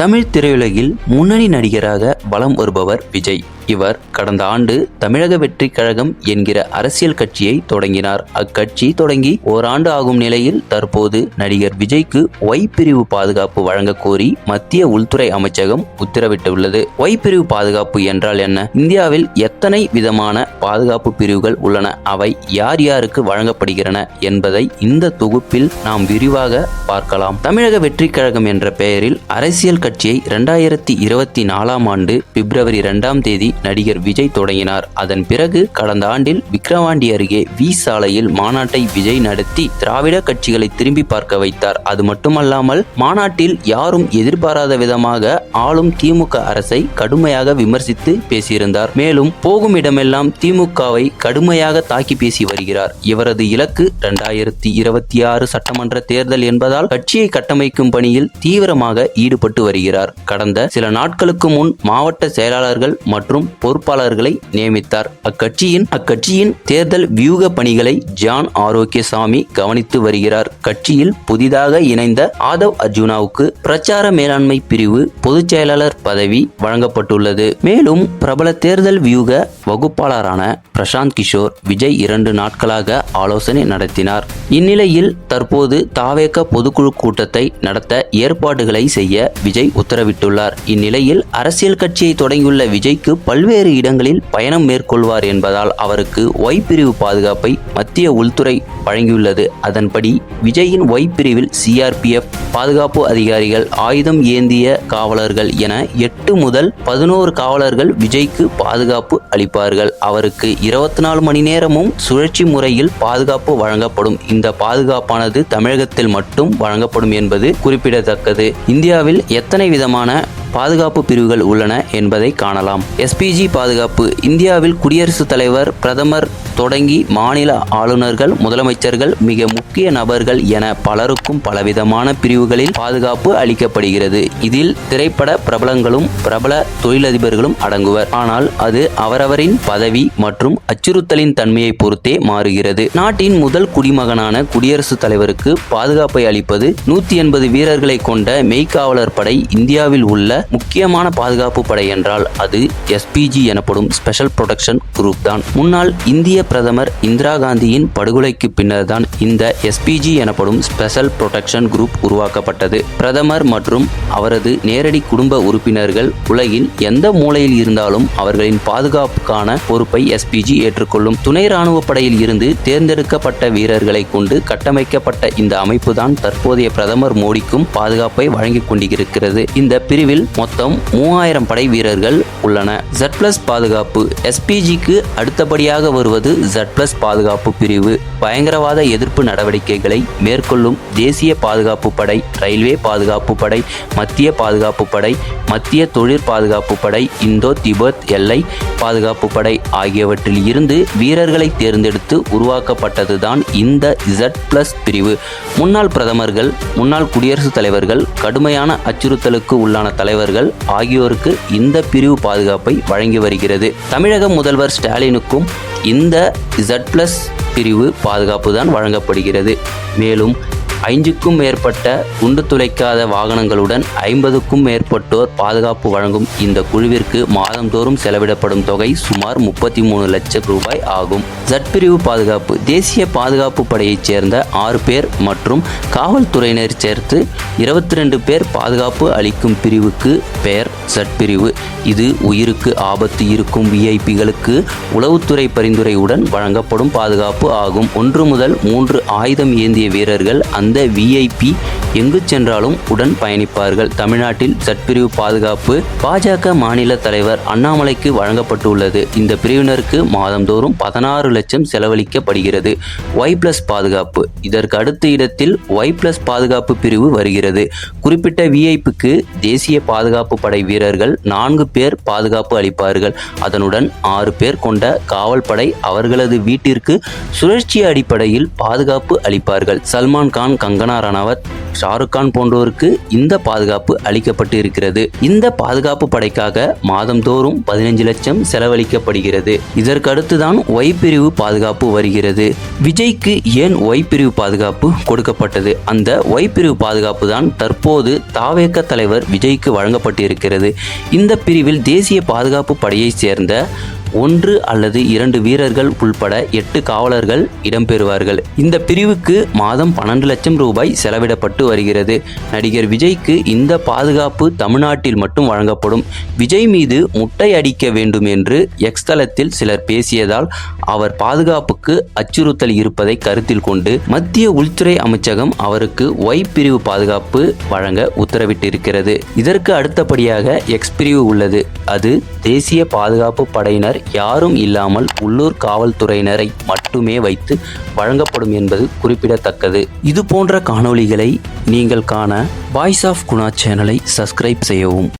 தமிழ் திரையுலகில் முன்னணி நடிகராக வலம் வருபவர் விஜய். இவர் கடந்த ஆண்டு தமிழக வெற்றி கழகம் என்கிற அரசியல் கட்சியை தொடங்கினார். அக்கட்சி தொடங்கி ஓராண்டு ஆகும் நிலையில் தற்போது நடிகர் விஜய்க்கு ஒய் பிரிவு பாதுகாப்பு வழங்க கோரி மத்திய உள்துறை அமைச்சகம் உத்தரவிட்டுள்ளது. ஒய் பிரிவு பாதுகாப்பு என்றால் என்ன? இந்தியாவில் எத்தனை விதமான பாதுகாப்பு பிரிவுகள் உள்ளன? அவை யார் யாருக்கு வழங்கப்படுகிறன என்பதை இந்த தொகுப்பில் நாம் விரிவாக பார்க்கலாம். தமிழக வெற்றி கழகம் என்ற பெயரில் அரசியல் கட்சியை 2024 ஆண்டு பிப்ரவரி 2 நடிகர் விஜய் தொடங்கினார். அதன் பிறகு கடந்த ஆண்டில் விக்கிரவாண்டி அருகே வி சாலையில் மாநாட்டை விஜய் நடத்தி திராவிட கட்சிகளை திரும்பி பார்க்க வைத்தார். அது மட்டுமல்லாமல் மாநாட்டில் யாரும் எதிர்பாராத விதமாக ஆளும் திமுக அரசை கடுமையாக விமர்சித்து பேசியிருந்தார். மேலும் போகும் இடமெல்லாம் திமுகவை கடுமையாக தாக்கி பேசி வருகிறார். இவரது இலக்கு 2026 சட்டமன்ற தேர்தல் என்பதால் கட்சியை கட்டமைக்கும் பணியில் தீவிரமாக ஈடுபட்டு வருகிறார். கடந்த சில நாட்களுக்கு முன் மாவட்ட செயலாளர்கள் மற்றும் பொறுப்பாளர்களை நியமித்தார். அக்கட்சியின் தேர்தல் வியூக பணிகளை ஜான் ஆரோக்கியசாமி கவனித்து வருகிறார். கட்சியில் புதிதாக இணைந்த ஆதவ் அர்ஜுனாவுக்கு பிரச்சார மேலாண்மை பிரிவு பொதுச் செயலாளர் பதவி வழங்கப்பட்டுள்ளது. மேலும் பிரபல தேர்தல் வியூக வகுப்பாளரான பிரசாந்த் கிஷோர் விஜய் 2 நாட்களாக ஆலோசனை நடத்தினார். இந்நிலையில் தற்போது தாவேக பொதுக்குழு கூட்டத்தை நடத்த ஏற்பாடுகளை செய்ய விஜய் உத்தரவிட்டுள்ளார். இந்நிலையில் அரசியல் கட்சியை தொடங்கியுள்ள விஜய்க்கு பல்வேறு இடங்களில் பயணம் மேற்கொள்வார் என்பதால் அவருக்கு ஒய் பிரிவு பாதுகாப்பை மத்திய உள்துறை வழங்கியுள்ளது. அதன்படி விஜயின் ஒய் பிரிவில் சிஆர்பிஎஃப் பாதுகாப்பு அதிகாரிகள், ஆயுதம் ஏந்திய காவலர்கள் என 8 முதல் 11 காவலர்கள் விஜய்க்கு பாதுகாப்பு அளிப்பார்கள். அவருக்கு 24 மணி நேரமும் சுழற்சி முறையில் பாதுகாப்பு வழங்கப்படும். இந்த பாதுகாப்பானது தமிழகத்தில் மட்டும் வழங்கப்படும் என்பது குறிப்பிடத்தக்கது. இந்தியாவில் எத்தனை விதமான பாதுகாப்பு பிரிவுகள் உள்ளன என்பதை காணலாம். எஸ்பிஜி பாதுகாப்பு. இந்தியாவில் குடியரசுத் தலைவர், பிரதமர் தொடங்கி மாநில ஆளுநர்கள், முதலமைச்சர்கள், மிக முக்கிய நபர்கள் என பலருக்கும் பலவிதமான பிரிவுகளில் பாதுகாப்பு அளிக்கப்படுகிறது. இதில் திரைப்பட பிரபலங்களும் பிரபல தொழிலதிபர்களும் அடங்குவர். ஆனால் அது அவரவரின் பதவி மற்றும் அச்சுறுத்தலின் தன்மையை பொறுத்தே மாறுகிறது. நாட்டின் முதல் குடிமகனான குடியரசுத் தலைவருக்கு பாதுகாப்பை அளிப்பது 180 வீரர்களை கொண்ட மெய்காவலர் படை. இந்தியாவில் உள்ள முக்கியமான பாதுகாப்பு படை என்றால் அது எஸ்பிஜி எனப்படும் ஸ்பெஷல் புரொடெக்ஷன் குரூப் தான். முன்னாள் இந்திய பிரதமர் இந்திரா காந்தியின் படுகொலைக்கு பின்னர் தான் இந்த எஸ்பிஜி எனப்படும் ஸ்பெஷல் புரொடெக்ஷன் குரூப் உருவாக்கப்பட்டது. பிரதமர் மற்றும் அவரது நேரடி குடும்ப உறுப்பினர்கள் உலகில் எந்த மூலையில் இருந்தாலும் அவர்களின் பாதுகாப்புக்கான பொறுப்பை எஸ்பிஜி ஏற்றுக்கொள்ளும். துணை ராணுவ படையில் இருந்து தேர்ந்தெடுக்கப்பட்ட வீரர்களை கொண்டு கட்டமைக்கப்பட்ட இந்த அமைப்பு தான் தற்போதைய பிரதமர் மோடிக்கும் பாதுகாப்பை வழங்கிக் கொண்டிருக்கிறது. இந்த பிரிவில் மொத்தம் 3000 படை வீரர்கள் உள்ளன. Z+ பாதுகாப்பு. எஸ்பிஜிக்கு அடுத்தபடியாக வருவது Z+ பாதுகாப்பு பிரிவு. பயங்கரவாத எதிர்ப்பு நடவடிக்கைகளை மேற்கொள்ளும் தேசிய பாதுகாப்பு படை, ரயில்வே பாதுகாப்பு படை, மத்திய பாதுகாப்பு படை, மத்திய தொழிற் பாதுகாப்பு படை, இந்தோ திபெத் எல்லை பாதுகாப்பு படை ஆகியவற்றில் இருந்து வீரர்களை தேர்ந்தெடுத்து உருவாக்கப்பட்டதுதான் இந்த Z+ பிரிவு. முன்னாள் பிரதமர்கள், முன்னாள் குடியரசுத் தலைவர்கள், கடுமையான அச்சுறுத்தலுக்கு உள்ளான தலைவர்கள் ஆகியோருக்கு இந்த பிரிவு பாதுகாப்பை வழங்கி வருகிறது. தமிழக முதல்வர் ஸ்டாலினுக்கும் இந்த Z+ பிரிவு பாதுகாப்பு தான் வழங்கப்படுகிறது. மேலும் 5க்கும் மேற்பட்ட குண்டு துளைக்காத வாகனங்களுடன் 50க்கும் மேற்பட்டோர் பாதுகாப்பு வழங்கும் இந்த குழுவிற்கு மாதந்தோறும் செலவிடப்படும் தொகை சுமார் 33 லட்சம் ரூபாய் ஆகும். Z பிரிவு பாதுகாப்பு. தேசிய பாதுகாப்பு படையைச் சேர்ந்த 6 பேர் மற்றும் காவல்துறையினர் சேர்த்து 22 பேர் பாதுகாப்பு அளிக்கும் பிரிவுக்கு பெயர் Z பிரிவு. இது உயிருக்கு ஆபத்து இருக்கும் விஐபிகளுக்கு உளவுத்துறை பரிந்துரையுடன் வழங்கப்படும் பாதுகாப்பு ஆகும். 1 முதல் 3 ஆயுதம் ஏந்திய வீரர்கள் அந்த விஐபி எங்கு சென்றாலும் உடன் பயணிப்பார்கள். தமிழ்நாட்டில் Z பிரிவு பாதுகாப்பு பாஜக மாநில தலைவர் அண்ணாமலைக்கு வழங்கப்பட்டுள்ளது. இந்த பிரிவினருக்கு மாதந்தோறும் 16 லட்சம் செலவழிக்கப்படுகிறது. Y+ பாதுகாப்பு. இதற்கு அடுத்த இடத்தில் Y+ பாதுகாப்பு பிரிவு வருகிறது. குறிப்பிட்ட விஐபிக்கு தேசிய பாதுகாப்பு படை வீரர்கள் 4 பேர் பாதுகாப்பு அளிப்பார்கள். அதனுடன் 6 பேர் கொண்ட காவல் படை அவர்களது வீட்டிற்கு சுழற்சி அடிப்படையில் பாதுகாப்பு அளிப்பார்கள். சல்மான் கான் கங்கனா ரனாவத், ஷாருக் கான் போன்றோருக்கு இந்த பாதுகாப்பு அளிக்கப்பட்டு இருக்கிறது. இந்த பாதுகாப்பு படைக்காக மாதந்தோறும் 15 லட்சம் செலவழிக்கப்படுகிறது. இதற்கு அடுத்துதான் ஒய் பிரிவு பாதுகாப்பு வருகிறது. விஜய்க்கு ஏன் ஒய் பிரிவு பாதுகாப்பு கொடுக்கப்பட்டது? அந்த ஒய் பிரிவு பாதுகாப்பு தான் தற்போது தாவேக தலைவர் விஜய்க்கு வழங்கப்பட்டிருக்கிறது. இந்த பிரிவில் தேசிய பாதுகாப்பு படையை சேர்ந்த 1 அல்லது 2 வீரர்கள் உள்பட 8 காவலர்கள் இடம்பெறுவார்கள். இந்த பிரிவுக்கு மாதம் 12 லட்சம் ரூபாய் செலவிடப்பட்டு வருகிறது. நடிகர் விஜய்க்கு இந்த பாதுகாப்பு தமிழ்நாட்டில் மட்டும் வழங்கப்படும். விஜய் மீது முட்டை அடிக்க வேண்டும் என்று எக்ஸ் தளத்தில் சிலர் பேசியதால் அவர் பாதுகாப்புக்கு அச்சுறுத்தல் இருப்பதை கருத்தில் கொண்டு மத்திய உள்துறை அமைச்சகம் அவருக்கு ஒய் பிரிவு பாதுகாப்பு வழங்க உத்தரவிட்டிருக்கிறது. இதற்கு அடுத்தபடியாக எக்ஸ் பிரிவு உள்ளது. அது தேசிய பாதுகாப்பு படையினர் யாரும் இல்லாமல் உள்ளூர் காவல்துறையினரை மட்டுமே வைத்து வழங்கப்படும் என்பது குறிப்பிடத்தக்கது. இது போன்ற காணொளிகளை நீங்கள் காண வாய்ஸ் ஆஃப் குணா சேனலை சப்ஸ்கிரைப் செய்யவும்.